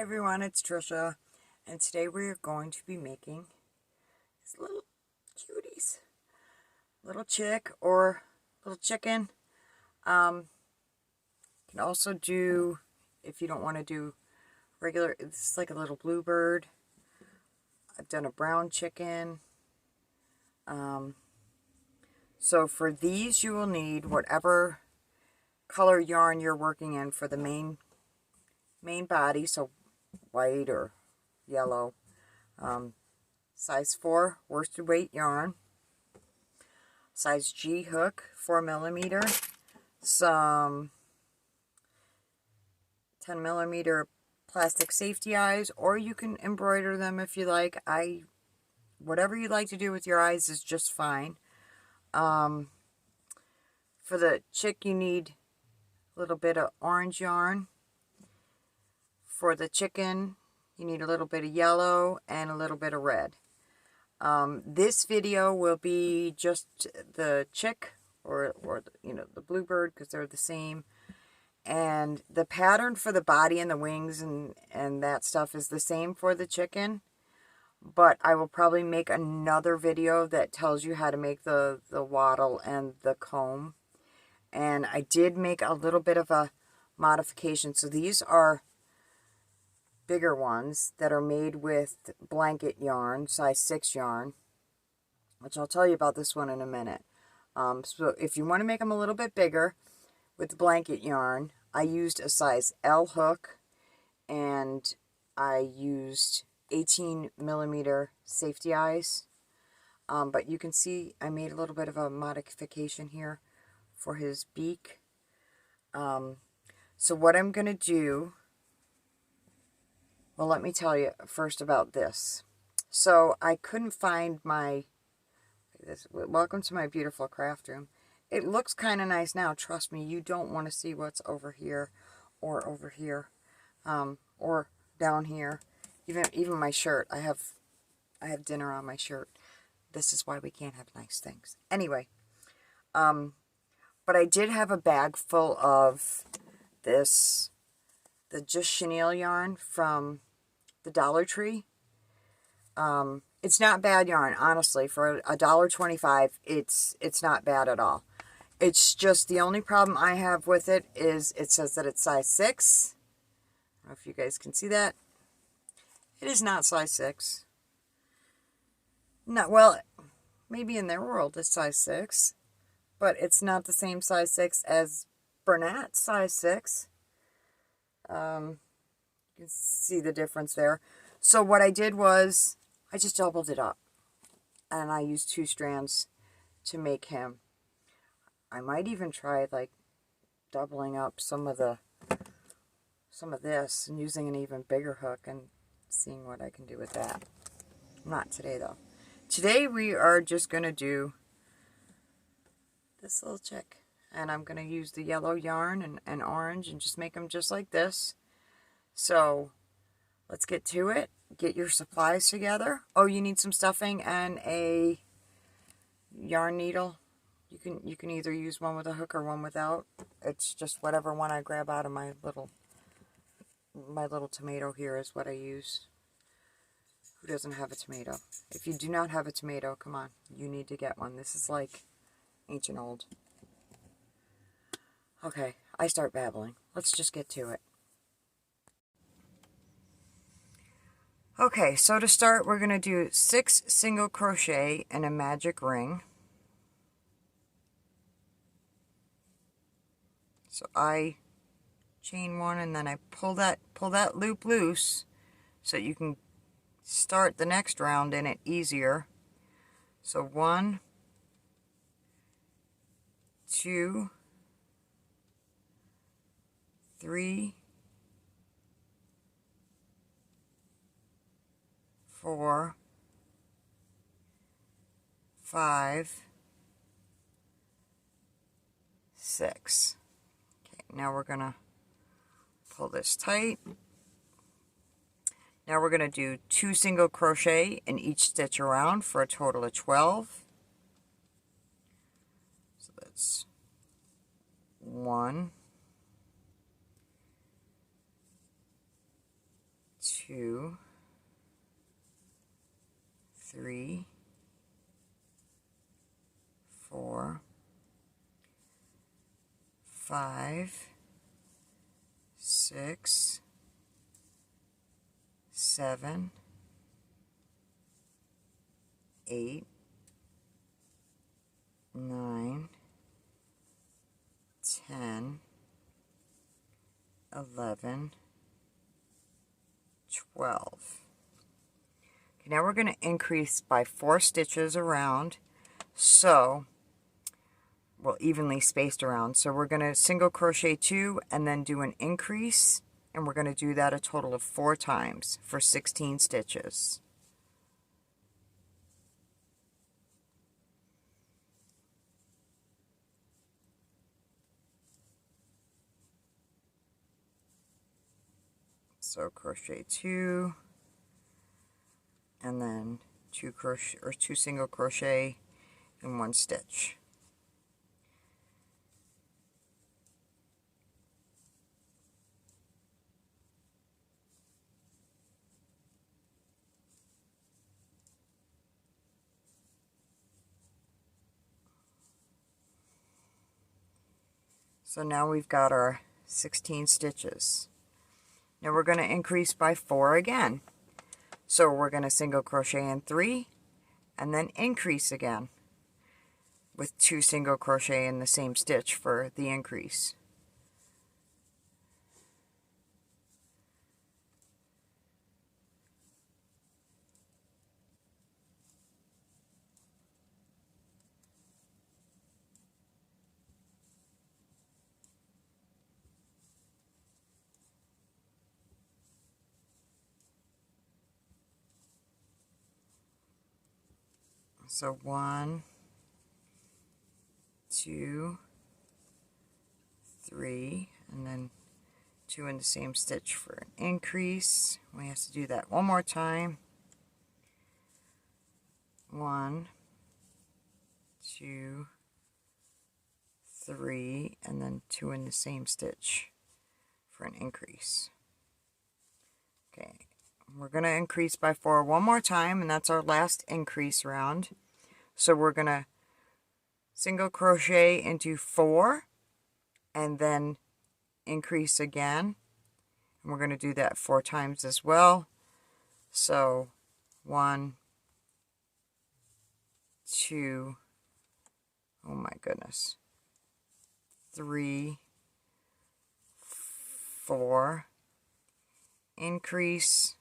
everyone, it's Trisha, and today we're going to be making these little cuties, little chick or little chicken. You can also do, if you don't want to do regular, it's like a little bluebird. I've done a brown chicken. So for these you will need whatever color yarn you're working in for the main body, so white or yellow. Size 4 worsted weight yarn, size G hook, 4mm, some 10mm plastic safety eyes, or you can embroider them if you like. Whatever you like to do with your eyes is just fine. For the chick you need a little bit of orange yarn. For the chicken, you need a little bit of yellow and a little bit of red. This video will be just the chick or the bluebird, because they're the same. And the pattern for the body and the wings and that stuff is the same for the chicken. But I will probably make another video that tells you how to make the wattle and the comb. And I did make a little bit of a modification. So these are bigger ones that are made with blanket yarn, size 6 yarn, which I'll tell you about this one in a minute. So if you want to make them a little bit bigger with blanket yarn, I used a size L hook, and I used 18mm safety eyes. But you can see I made a little bit of a modification here for his beak. So what I'm going to do, well, let me tell you first about this. So I couldn't find welcome to my beautiful craft room. It looks kind of nice now. Trust me, you don't want to see what's over here or over here, or down here. Even my shirt. I have dinner on my shirt. This is why we can't have nice things. Anyway, but I did have a bag full of the just chenille yarn from the Dollar Tree. It's not bad yarn, honestly. For $1.25, it's not bad at all. It's just the only problem I have with it is it says that it's size 6. I don't know if you guys can see that. It is not size 6. Not, well, maybe in their world it's size 6, but it's not the same size 6 as Bernat's size 6. You can see the difference there. So what I did was I just doubled it up, and I used 2 strands to make him. I might even try like doubling up some of this and using an even bigger hook and seeing what I can do with that. Not today though. Today we are just going to do this little chick, and I'm going to use the yellow yarn and orange and just make them just like this. So let's get to it. Get your supplies together. Oh, you need some stuffing and a yarn needle. You can either use one with a hook or one without. It's just whatever one I grab out of my little tomato here is what I use. Who doesn't have a tomato? If you do not have a tomato, come on, you need to get one. This is like ancient old. Okay, I start babbling. Let's just get to it. Okay, so to start, we're going to do 6 single crochet in a magic ring. So I chain 1, and then I pull that loop loose so you can start the next round in it easier. So 1, 2, 3, 4, 5, 6. Okay, now we're going to pull this tight. Now we're going to do 2 single crochet in each stitch around for a total of 12. So that's 1, 2, 3, 4, 5, 6, 7, 8, 9, 10, 11, 12. Okay, now we're going to increase by 4 stitches around, so, well, evenly spaced around. So we're going to single crochet 2 and then do an increase, and we're going to do that a total of 4 times for 16 stitches. So crochet 2, and then 2 crochet or 2 single crochet in 1 stitch. So now we've got our 16 stitches. Now we're going to increase by 4 again. So we're going to single crochet in 3 and then increase again with 2 single crochet in the same stitch for the increase. So 1, 2, 3, and then 2 in the same stitch for an increase. We have to do that one more time. 1, 2, 3, and then 2 in the same stitch for an increase. Okay, we're going to increase by 4 one more time, and that's our last increase round. So we're going to single crochet into 4 and then increase again. And we're going to do that 4 times as well. So 1, 2, oh my goodness, 3, 4, increase.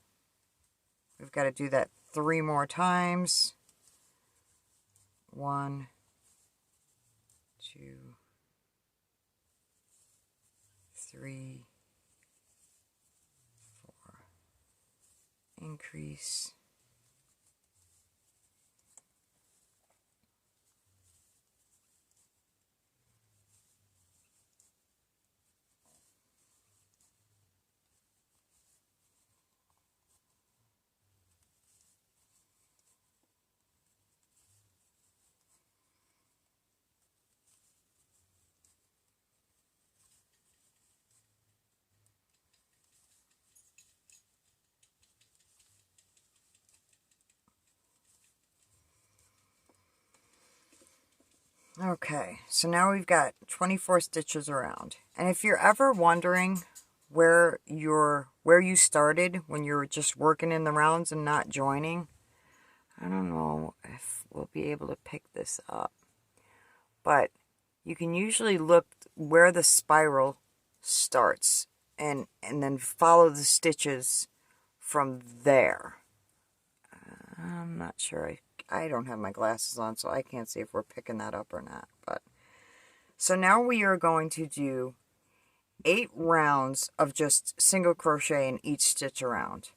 We've got to do that 3 more times. 1, 2, 3, 4, increase. Okay, so now we've got 24 stitches around. And if you're ever wondering where you started when you were just working in the rounds and not joining, I don't know if we'll be able to pick this up. But you can usually look where the spiral starts and then follow the stitches from there. I'm not sure. I don't have my glasses on, so I can't see if we're picking that up or not. But so now we are going to do 8 rounds of just single crochet in each stitch around.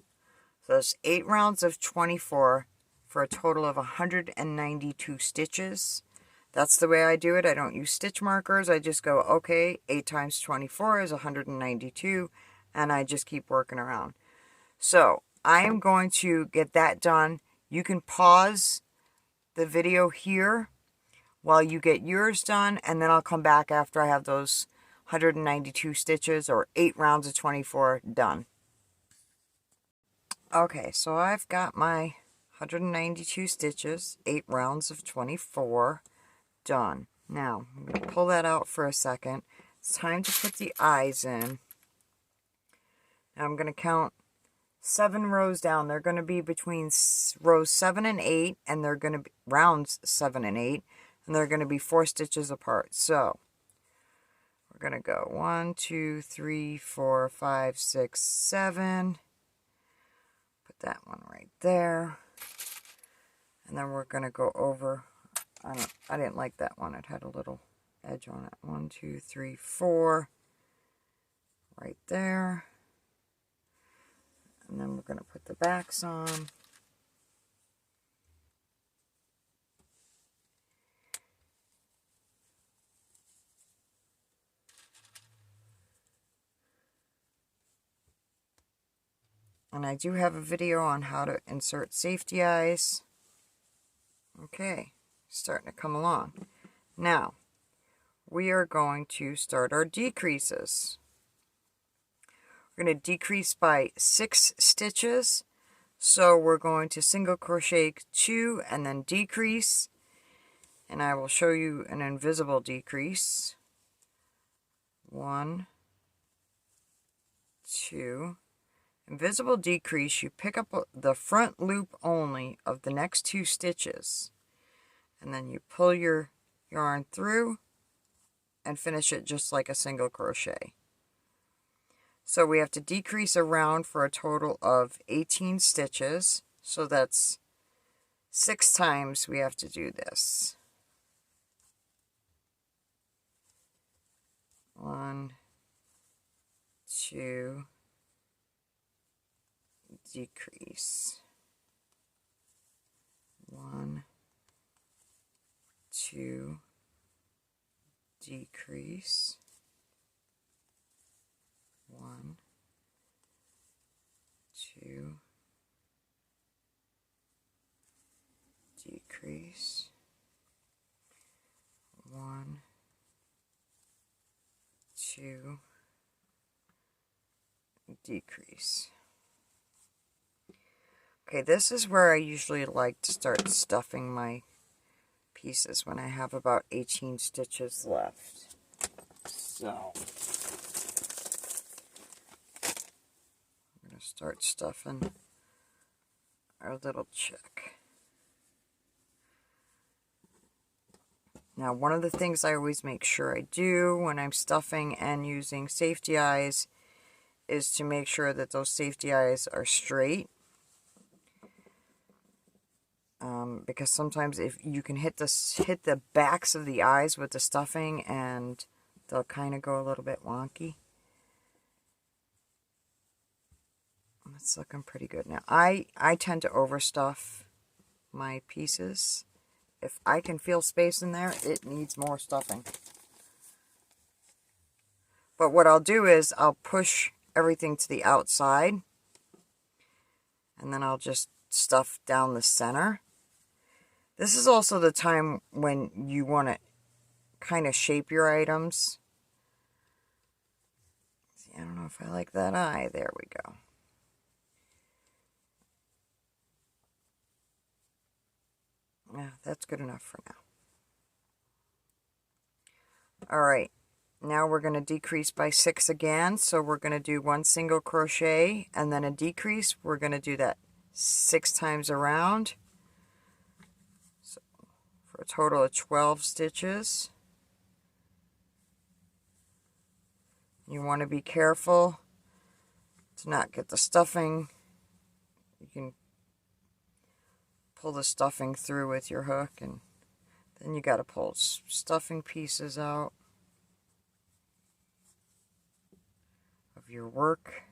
So that's 8 rounds of 24 for a total of 192 stitches. That's the way I do it. I don't use stitch markers. I just go, okay, 8 times 24 is 192, and I just keep working around. So I am going to get that done. You can pause the video here while you get yours done, and then I'll come back after I have those 192 stitches or 8 rounds of 24 done. Okay, so I've got my 192 stitches, 8 rounds of 24 done. Now, I'm going to pull that out for a second. It's time to put the eyes in. Now I'm going to count 7 rows down. They're going to be between rows 7 and 8, and they're going to be rounds 7 and 8, and they're going to be 4 stitches apart. So, we're going to go 1, 2, 3, 4, 5, 6, 7. Put that one right there. And then we're going to go over, I didn't like that one. It had a little edge on it. 1, 2, 3, 4. Right there. And then we're going to put the backs on. And I do have a video on how to insert safety eyes. Okay, starting to come along. Now, we are going to start our decreases. We're going to decrease by 6 stitches. So we're going to single crochet 2 and then decrease. And I will show you an invisible decrease. 1, 2. Invisible decrease, you pick up the front loop only of the next 2 stitches. And then you pull your yarn through and finish it just like a single crochet. So we have to decrease around for a total of 18 stitches. So that's 6 times we have to do this. 1, 2, decrease. 1, 2, decrease. 1, 2, decrease. 1, 2, decrease. Okay, this is where I usually like to start stuffing my pieces when I have about 18 stitches left. So, I'm going to start stuffing our little chick. Now, one of the things I always make sure I do when I'm stuffing and using safety eyes is to make sure that those safety eyes are straight. Because sometimes if you can hit the backs of the eyes with the stuffing and they'll kind of go a little bit wonky. It's looking pretty good now. I tend to overstuff my pieces. If I can feel space in there, it needs more stuffing. But what I'll do is I'll push everything to the outside. And then I'll just stuff down the center. This is also the time when you want to kind of shape your items. See, I don't know if I like that eye. There we go. Yeah, that's good enough for now. Alright, now we're going to decrease by 6 again. So we're going to do 1 single crochet and then a decrease. We're going to do that 6 times around. So for a total of 12 stitches. You want to be careful to not get the stuffing. You can pull the stuffing through with your hook, and then you got to pull stuffing pieces out of your work.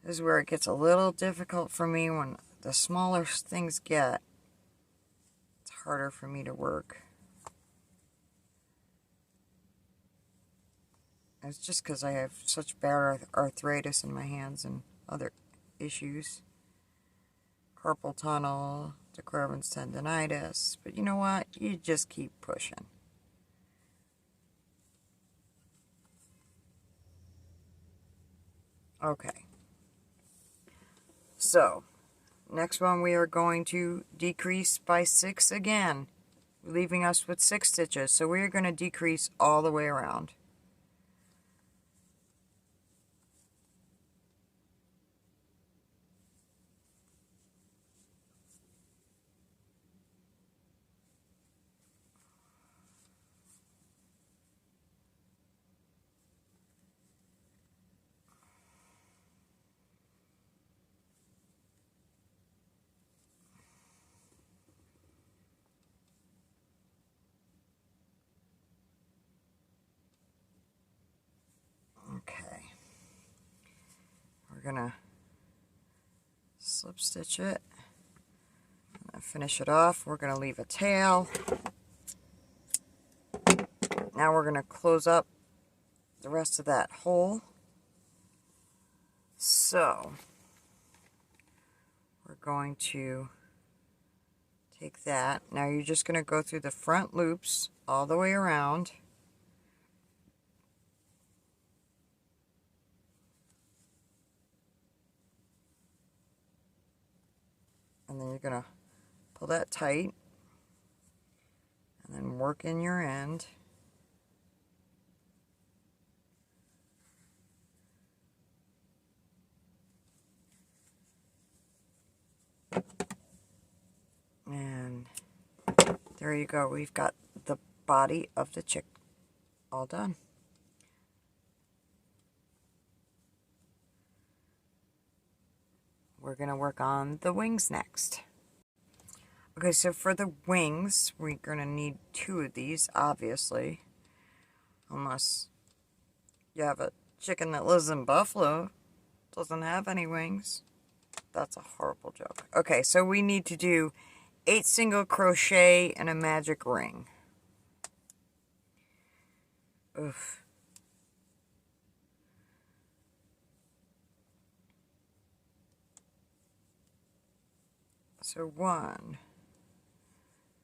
This is where it gets a little difficult for me. When the smaller things get, it's harder for me to work. It's just because I have such bad arthritis in my hands and other issues. Carpal tunnel, to Corbin's tendonitis. But you know what? You just keep pushing. Okay. So, next one we are going to decrease by 6 again, leaving us with 6 stitches. So we are going to decrease all the way around. Okay. We're going to slip stitch it and finish it off. We're going to leave a tail. Now we're going to close up the rest of that hole. So we're going to take that. Now you're just going to go through the front loops all the way around. And then you're going to pull that tight and then work in your end. And there you go. We've got the body of the chick all done. We're going to work on the wings next. Okay, so for the wings, we're going to need 2 of these, obviously. Unless you have a chicken that lives in Buffalo, doesn't have any wings. That's a horrible joke. Okay, so we need to do 8 single crochet and a magic ring. Oof. So 1.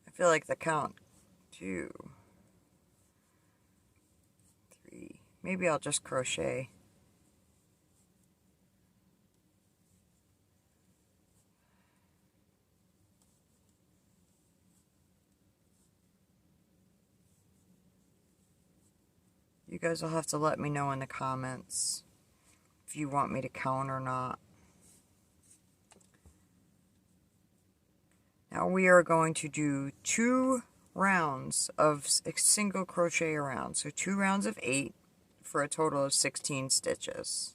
I feel like the count 2, 3. Maybe I'll just crochet. You guys will have to let me know in the comments if you want me to count or not. Now we are going to do 2 rounds of single crochet around. So 2 rounds of 8 for a total of 16 stitches.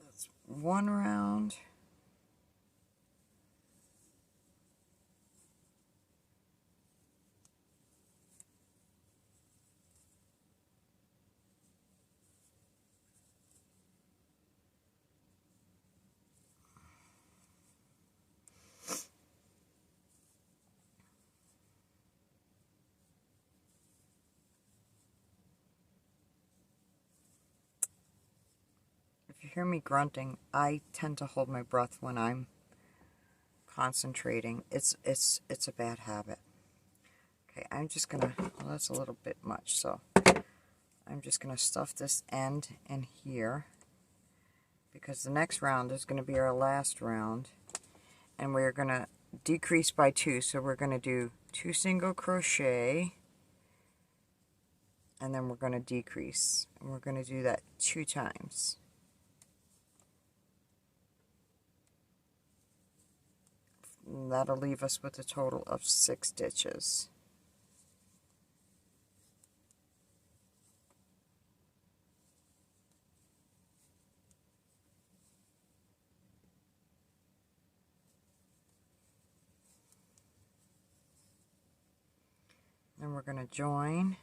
That's 1 round. If you hear me grunting, I tend to hold my breath when I'm concentrating. It's a bad habit. Okay, I'm just gonna, well, that's a little bit much, so I'm just gonna stuff this end in here because the next round is gonna be our last round, and we're gonna decrease by 2. So we're gonna do 2 single crochet, and then we're gonna decrease, and we're gonna do that 2 times. And that'll leave us with a total of 6 stitches. And we're going to join.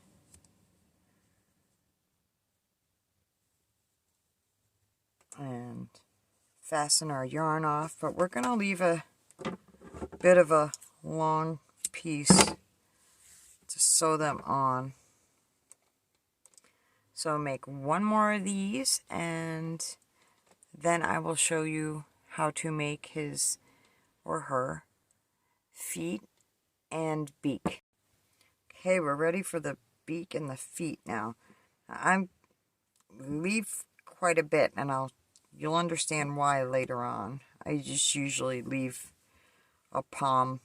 And fasten our yarn off, but we're going to leave a bit of a long piece to sew them on. So make one more of these, and then I will show you how to make his or her feet and beak. Okay, we're ready for the beak and the feet now. I leave quite a bit, and you'll understand why later on. I just usually leave a palm's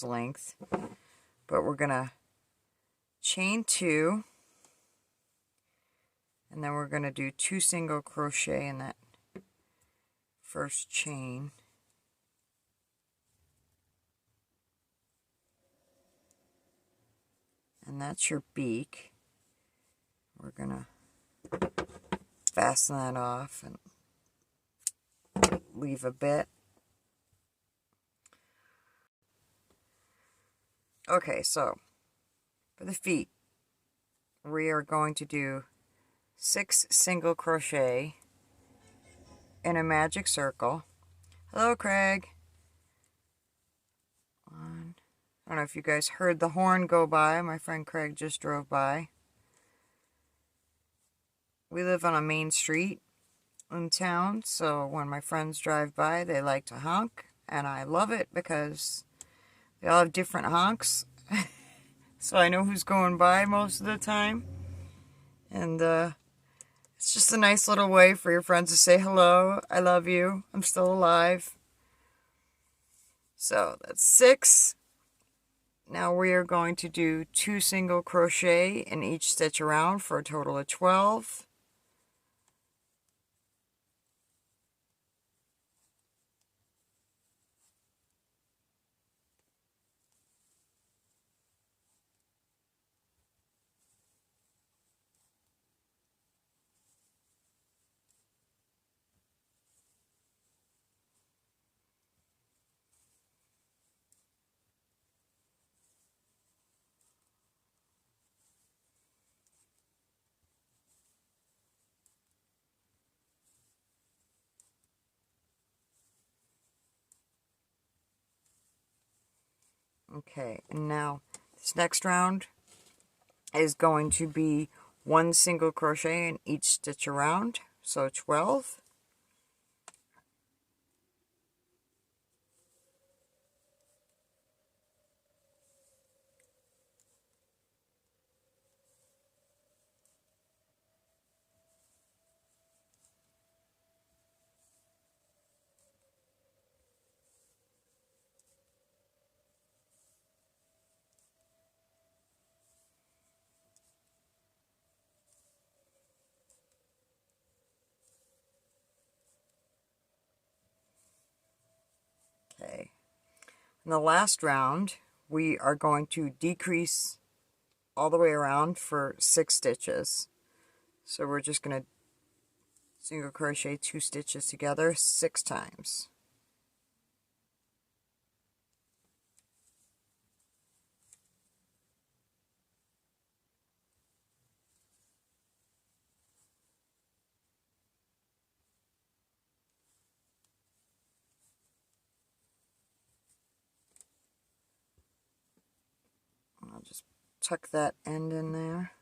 length, but we're gonna chain 2, and then we're gonna do 2 single crochet in that first chain. And that's your beak. We're gonna fasten that off and leave a bit. Okay, so for the feet, we are going to do 6 single crochet in a magic circle. Hello, Craig. I don't know if you guys heard the horn go by. My friend Craig just drove by. We live on a main street in town, so when my friends drive by, they like to honk, and I love it because they all have different honks, so I know who's going by most of the time. And it's just a nice little way for your friends to say hello, I love you, I'm still alive. So that's 6. Now we are going to do 2 single crochet in each stitch around for a total of 12. Okay, and now this next round is going to be 1 single crochet in each stitch around, so 12. Okay, in the last round, we are going to decrease all the way around for 6 stitches. So we're just going to single crochet 2 stitches together 6 times. I'll just tuck that end in there.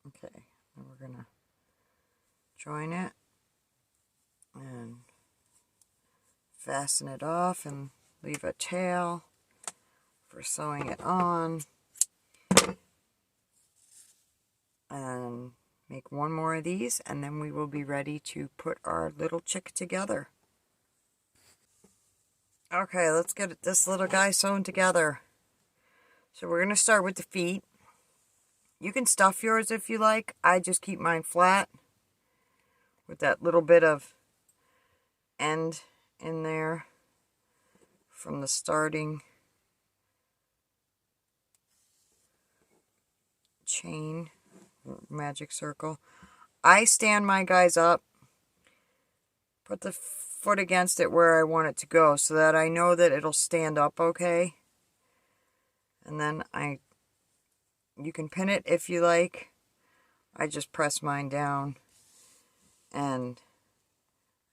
Okay, and we're going to join it and fasten it off and leave a tail for sewing it on, and make 1 more of these, and then we will be ready to put our little chick together. Okay, let's get this little guy sewn together. So we're going to start with the feet. You can stuff yours if you like. I just keep mine flat with that little bit of end in there from the starting chain, magic circle. I stand my guys up, put the foot against it where I want it to go so that I know that it'll stand up okay. And then you can pin it if you like. I just press mine down and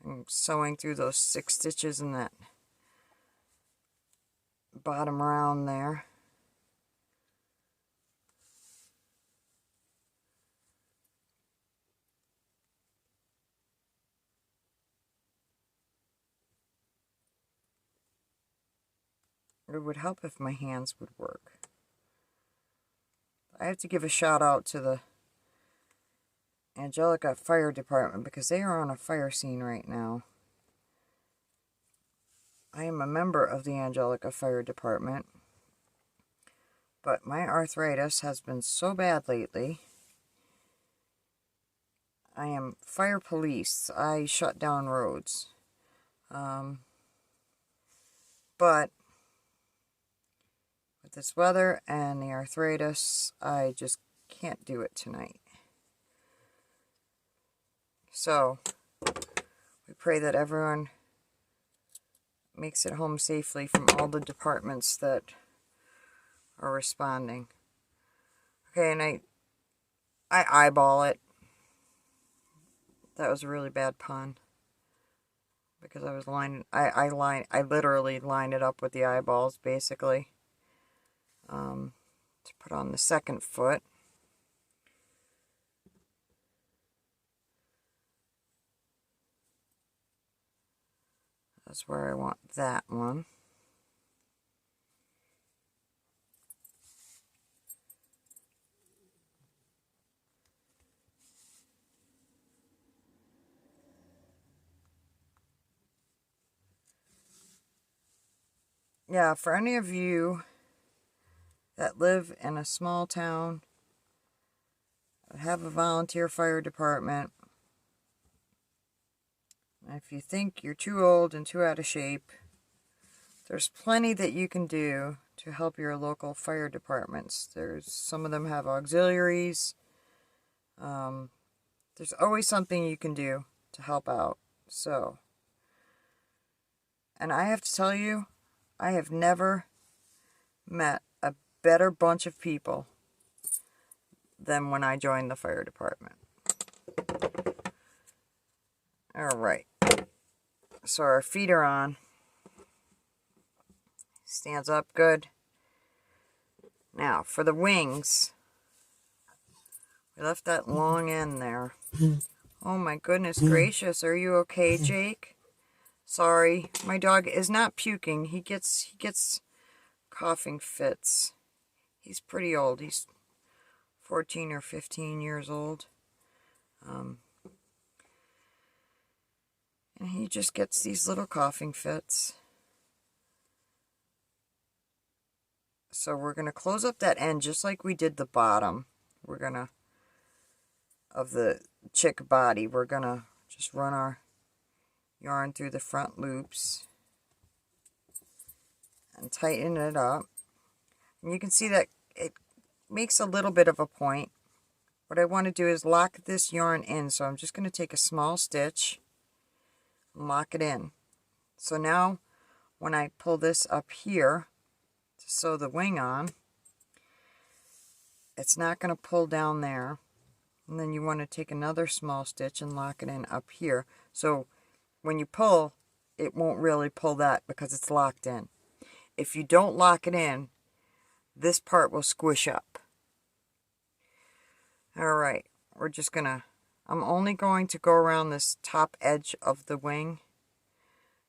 I'm sewing through those 6 stitches in that bottom round there. It would help if my hands would work. I have to give a shout out to the Angelica Fire Department because they are on a fire scene right now. I am a member of the Angelica Fire Department, but my arthritis has been so bad lately. I am fire police. I shut down roads. But with this weather and the arthritis, I just can't do it tonight. So, we pray that everyone makes it home safely from all the departments that are responding. Okay, and I eyeball it. That was a really bad pun. Because I was I literally line it up with the eyeballs, basically. To put on the second foot. That's where I want that one. Yeah, for any of you that live in a small town, have a volunteer fire department, if you think you're too old and too out of shape, there's plenty that you can do to help your local fire departments. Some of them have auxiliaries. There's always something you can do to help out. So, and I have to tell you, I have never met a better bunch of people than when I joined the fire department. Alright. So our feet are on. Stands up good. Now, for the wings, we left that long end there. Oh my goodness gracious, are you okay, Jake? Sorry, my dog is not puking. He gets coughing fits. He's pretty old. He's 14 or 15 years old. And he just gets these little coughing fits. So we're going to close up that end just like we did the bottom. We're going to, of the chick body, we're going to just run our yarn through the front loops and tighten it up. And you can see that it makes a little bit of a point. What I want to do is lock this yarn in. So I'm just going to take a small stitch and lock it in. So now when I pull this up here to sew the wing on, it's not going to pull down there. And then you want to take another small stitch and lock it in up here. So when you pull, it won't really pull that because it's locked in. If you don't lock it in, this part will squish up. Alright, we're just going to, I'm only going to go around this top edge of the wing.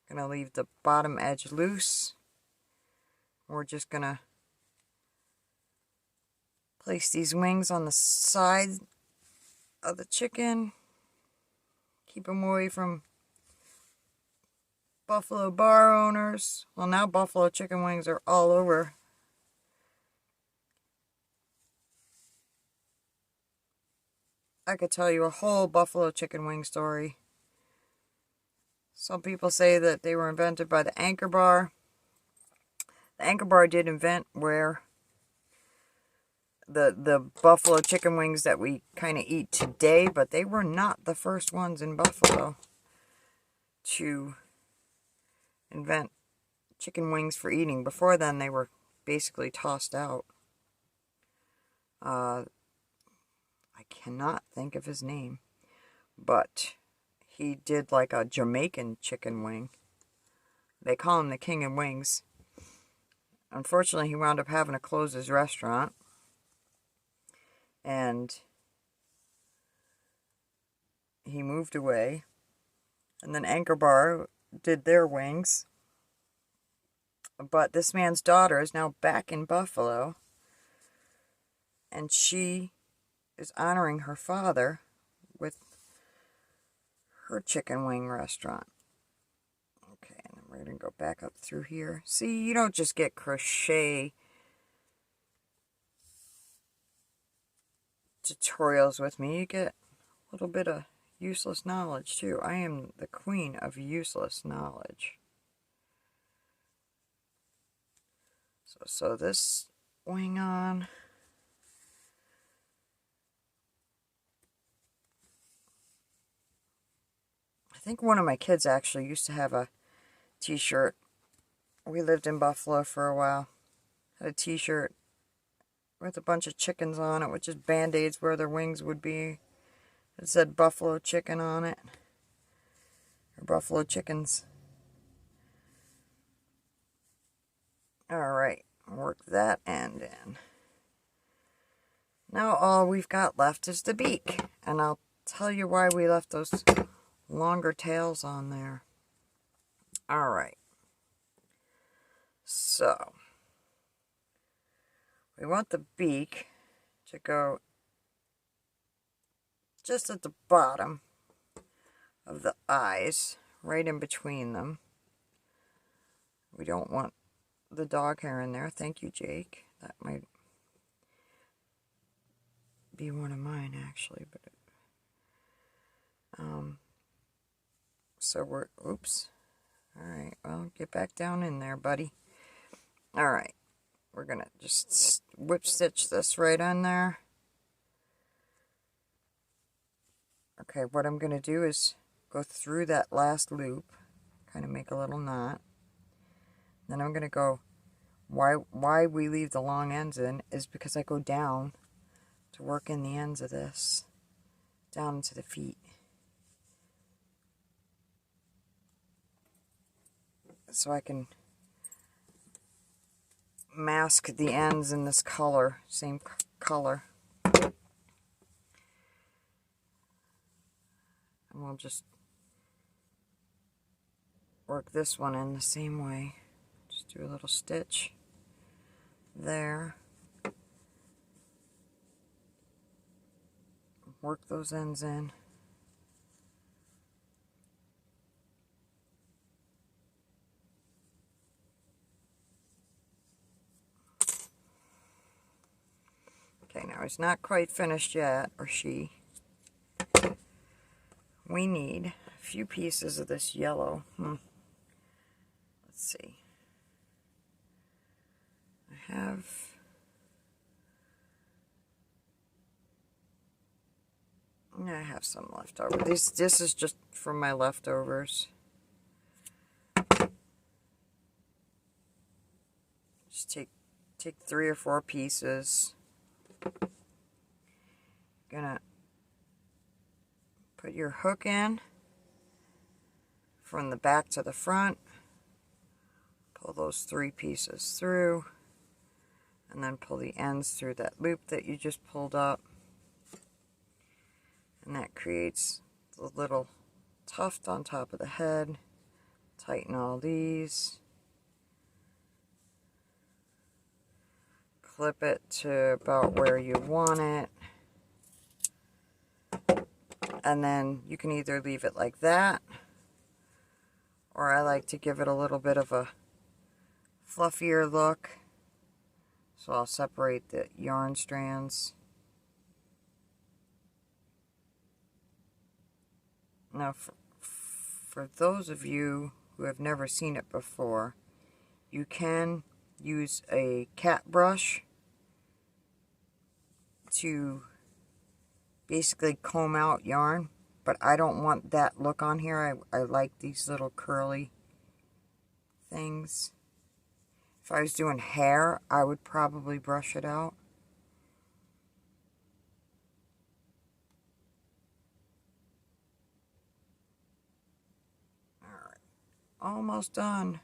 Going to leave the bottom edge loose. We're just going to place these wings on the side of the chicken. Keep them away from buffalo bar owners. Well, now buffalo chicken wings are all over. I could tell you a whole buffalo chicken wing story. Some people say that they were invented by the Anchor Bar. The Anchor Bar did invent where the buffalo chicken wings that we kind of eat today, but they were not the first ones in Buffalo to invent chicken wings for eating. Before then, they were basically tossed out. I cannot think of his name, but he did like a Jamaican chicken wing. They call him the King of Wings. Unfortunately, he wound up having to close his restaurant. And he moved away. And then Anchor Bar did their wings. But this man's daughter is now back in Buffalo. And she is honoring her father with her chicken wing restaurant. Okay, and then we're going to go back up through here. See, you don't just get crochet tutorials with me. You get a little bit of useless knowledge too. I am the queen of useless knowledge. So this wing on. I think one of my kids actually used to have a t-shirt. We lived in Buffalo for a while. Had a t-shirt with a bunch of chickens on it, with just band-aids where their wings would be. It said buffalo chicken on it. Or buffalo chickens. Alright, work that end in. Now all we've got left is the beak. And I'll tell you why we left those longer tails on there. Alright. So, we want the beak to go just at the bottom of the eyes, right in between them. We don't want the dog hair in there. Thank you, Jake. That might be one of mine, actually. But so we're, oops. Alright, well, get back down in there, buddy. Alright, we're going to just whip stitch this right on there. Okay, what I'm going to do is go through that last loop, kind of make a little knot. Then I'm going to go, why we leave the long ends in is because I go down to work in the ends of this, down into the feet. So I can mask the ends in this color, same color. And we'll just work this one in the same way. Just do a little stitch there. Work those ends in. Okay, now he's not quite finished yet, or she. We need a few pieces of this yellow. Let's see. I have some left over. This is just from my leftovers. Just take 3 or 4 pieces. Gonna put your hook in from the back to the front. Pull those 3 pieces through, and then pull the ends through that loop that you just pulled up. And that creates the little tuft on top of the head. Tighten all these. Clip it to about where you want it. And then you can either leave it like that, or I like to give it a little bit of a fluffier look. So I'll separate the yarn strands. Now, for those of you who have never seen it before, you can use a cat brush to basically comb out yarn, but I don't want that look on here. I like these little curly things. If I was doing hair, I would probably brush it out. Alright, almost done.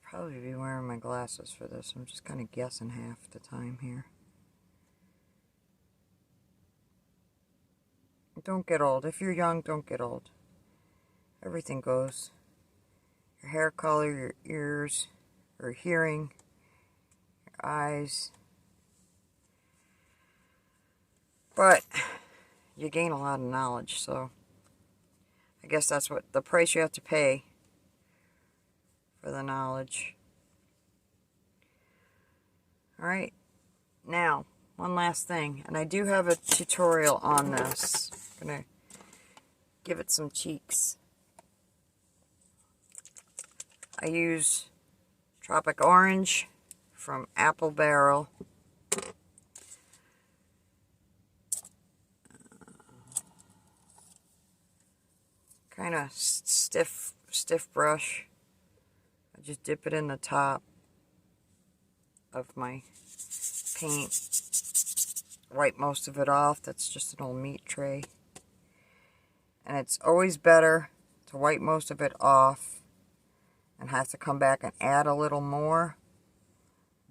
Probably be wearing my glasses for this. I'm just kind of guessing half the time here. Don't get old. If you're young, don't get old. Everything goes. Your hair color, your ears, or hearing, your eyes. But you gain a lot of knowledge, so I guess that's what the price you have to pay for the knowledge. Alright, now, one last thing, and I do have a tutorial on this. I'm going to give it some cheeks. I use Tropic Orange from Apple Barrel. Kind of stiff brush. I just dip it in the top of my paint. Wipe most of it off. That's just an old meat tray. And it's always better to wipe most of it off and have to come back and add a little more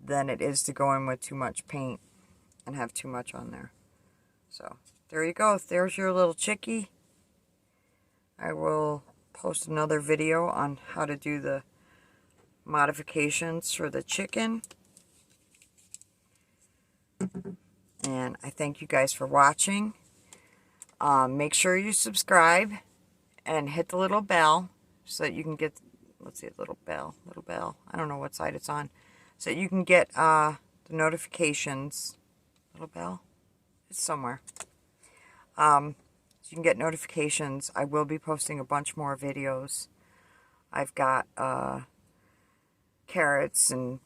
than it is to go in with too much paint and have too much on there. So there you go. There's your little chickie. I will post another video on how to do the modifications for the chicken. And I thank you guys for watching. Make sure you subscribe and hit the little bell so that you can get, let's see, little bell. I don't know what side it's on. So that you can get the notifications. Little bell? It's somewhere. So you can get notifications. I will be posting a bunch more videos. I've got carrots and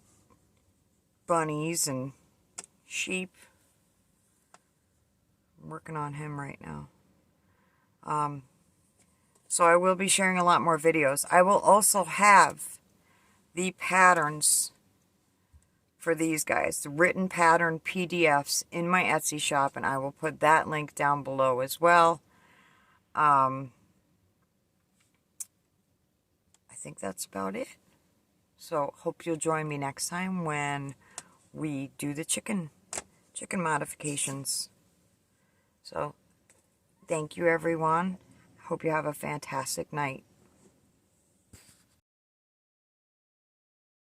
bunnies and sheep. I'm working on him right now. So I will be sharing a lot more videos. I will also have the patterns for these guys, the written pattern PDFs in my Etsy shop, and I will put that link down below as well. I think that's about it. So hope you'll join me next time when we do the chicken modifications. So thank you, everyone. Hope you have a fantastic night.